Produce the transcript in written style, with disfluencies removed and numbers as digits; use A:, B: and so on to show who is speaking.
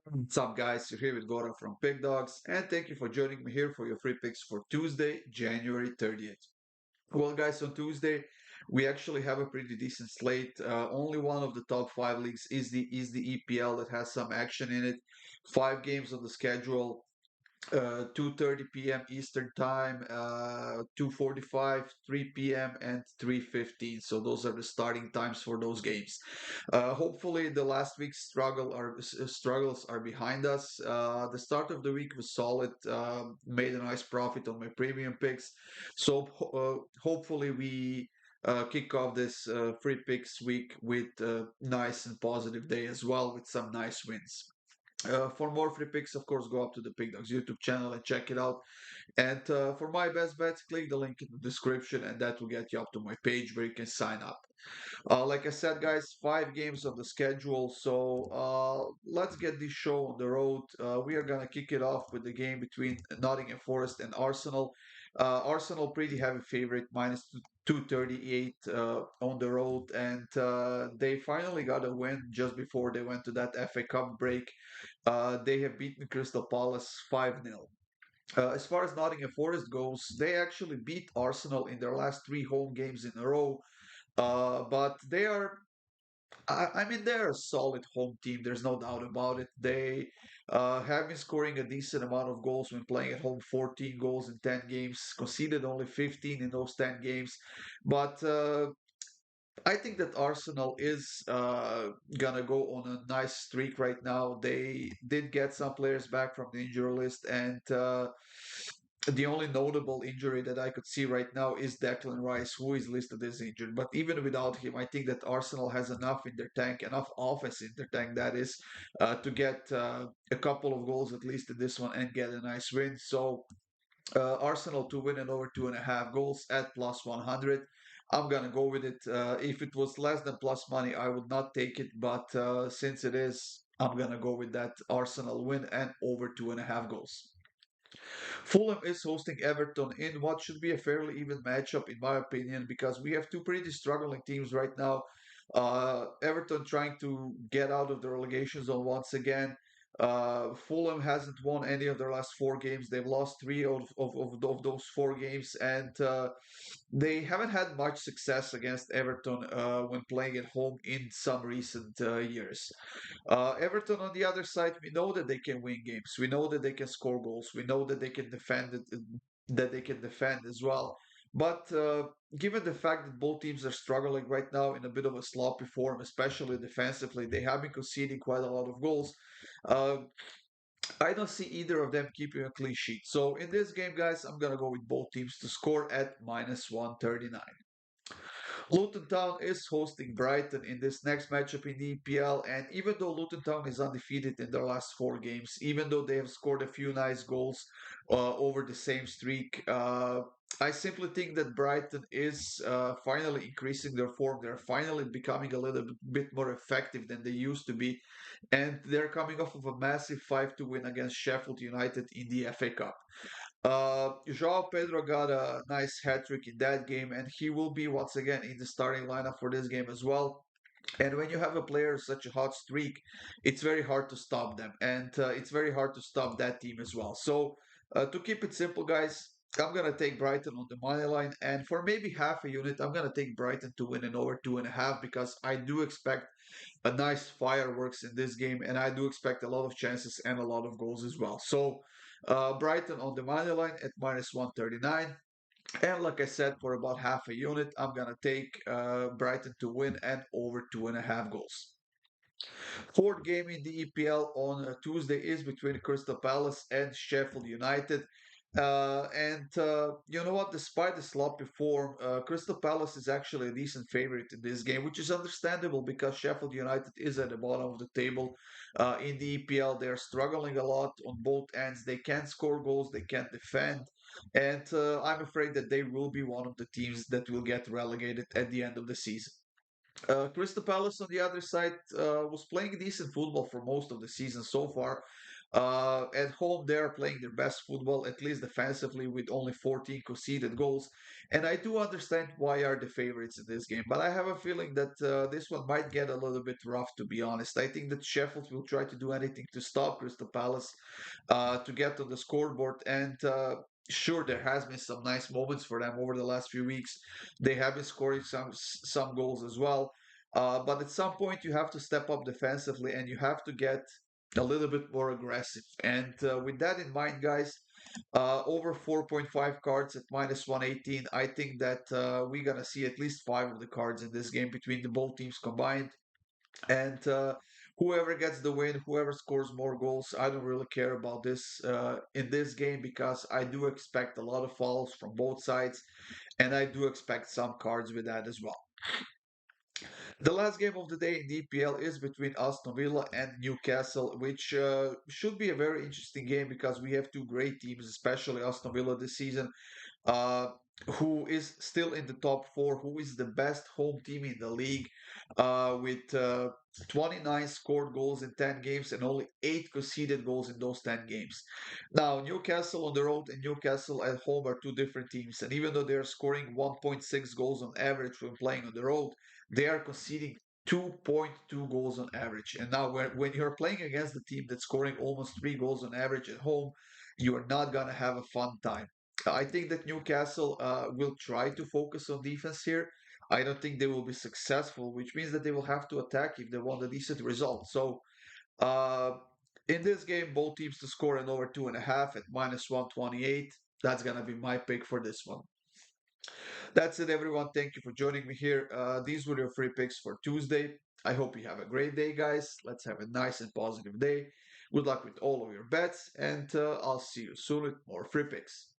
A: What's up, guys? You're here with Goran from Pickdawgz, and thank you for joining me here for your free picks for Tuesday, January 30th. Well, guys, on Tuesday we actually have a pretty decent slate. Only one of the top five leagues is the EPL that has some action in it. Five games on the schedule. 2:30 p.m. Eastern Time, 2:45, 3 p.m. and 3:15. So those are the starting times for those games. Hopefully, the last week's struggles are behind us. The start of the week was solid. Made a nice profit on my premium picks. So hopefully we. Kick off this free picks week with a nice and positive day as well, with some nice wins. For more free picks, of course, go up to the Pickdawgz YouTube channel and check it out. And for my best bets, click the link in the description, and that will get you up to my page where you can sign up. Like I said, guys, five games on the schedule. So let's get this show on the road. We are gonna kick it off with the game between Nottingham Forest and Arsenal. Arsenal pretty heavy favorite, minus 238 on the road, and they finally got a win just before they went to that FA Cup break. They have beaten Crystal Palace 5-0. As far as Nottingham Forest goes, they actually beat Arsenal in their last three home games in a row. But they are, I mean, they're a solid home team. There's no doubt about it. They have been scoring a decent amount of goals when playing at home, 14 goals in 10 games, conceded only 15 in those 10 games. But I think that Arsenal is gonna go on a nice streak right now. They did get some players back from the injury list, and the only notable injury that I could see right now is Declan Rice, who is listed as injured. But even without him, I think that Arsenal has enough in their tank, enough offense in their tank, that is, to get a couple of goals at least in this one and get a nice win. So Arsenal to win and over 2.5 goals at plus 100. I'm gonna go with it. If it was less than plus money, I would not take it. But since it is, I'm gonna go with that Arsenal win and over 2.5 goals. Fulham is hosting Everton in what should be a fairly even matchup, in my opinion, because we have two pretty struggling teams right now. Everton trying to get out of the relegation zone once again. Fulham hasn't won any of their last four games. They've lost three of those four games, and they haven't had much success against Everton when playing at home in some recent years. Everton, on the other side, we know that they can win games. We know that they can score goals. We know that they can defend it, that they can defend as well. But given the fact that both teams are struggling right now in a bit of a sloppy form, especially defensively, they have been conceding quite a lot of goals. Uh, I don't see either of them keeping a clean sheet. So in this game, guys, I'm gonna go with both teams to score at minus 139. Luton Town is hosting Brighton in this next matchup in the EPL, and even though Luton Town is undefeated in their last four games, even though they have scored a few nice goals over the same streak, I simply think that Brighton is finally increasing their form. They're finally becoming a little bit more effective than they used to be, and they're coming off of a massive 5-2 win against Sheffield United in the FA Cup. João Pedro got a nice hat trick in that game, and he will be once again in the starting lineup for this game as well. And when you have a player such a hot streak, it's very hard to stop them, and it's very hard to stop that team as well. So, to keep it simple, guys, I'm gonna take Brighton on the money line, and for maybe half a unit, I'm gonna take Brighton to win and over 2.5 because I do expect a nice fireworks in this game, and I do expect a lot of chances and a lot of goals as well. So, Brighton on the money line at minus 139. And like I said, for about half a unit, I'm gonna take Brighton to win and over 2.5 goals. Fourth game in the EPL on Tuesday is between Crystal Palace and Sheffield United. And you know what? Despite the sloppy form, Crystal Palace is actually a decent favorite in this game, which is understandable because Sheffield United is at the bottom of the table in the EPL. They're struggling a lot on both ends. They can't score goals, they can't defend, and I'm afraid that they will be one of the teams that will get relegated at the end of the season. Crystal Palace, on the other side, was playing decent football for most of the season so far. At home, they are playing their best football, at least defensively, with only 14 conceded goals. And I do understand why are the favorites in this game, but I have a feeling that this one might get a little bit rough, to be honest. I think that Sheffield will try to do anything to stop Crystal Palace to get on the scoreboard. And sure, there has been some nice moments for them over the last few weeks. They have been scoring some goals as well. But at some point, you have to step up defensively, and you have to get a little bit more aggressive. And with that in mind, guys, over 4.5 cards at minus 118, I think that we're going to see at least five of the cards in this game between the both teams combined. And whoever gets the win, whoever scores more goals, I don't really care about this in this game because I do expect a lot of fouls from both sides, and I do expect some cards with that as well. The last game of the day in the EPL is between Aston Villa and Newcastle, which should be a very interesting game because we have two great teams, especially Aston Villa this season, uh, who is still in the top four, who is the best home team in the league, with 29 scored goals in 10 games and only 8 conceded goals in those 10 games. Now, Newcastle on the road and Newcastle at home are two different teams, and even though they are scoring 1.6 goals on average when playing on the road, they are conceding 2.2 goals on average. And now, when you're playing against the team that's scoring almost 3 goals on average at home, you are not going to have a fun time. I think that Newcastle will try to focus on defense here. I don't think they will be successful, which means that they will have to attack if they want a decent result. So, uh, in this game, both teams to score an over 2.5 at minus 128. That's going to be my pick for this one. That's it, everyone. Thank you for joining me here. These were your free picks for Tuesday. I hope you have a great day, guys. Let's have a nice and positive day. Good luck with all of your bets, and I'll see you soon with more free picks.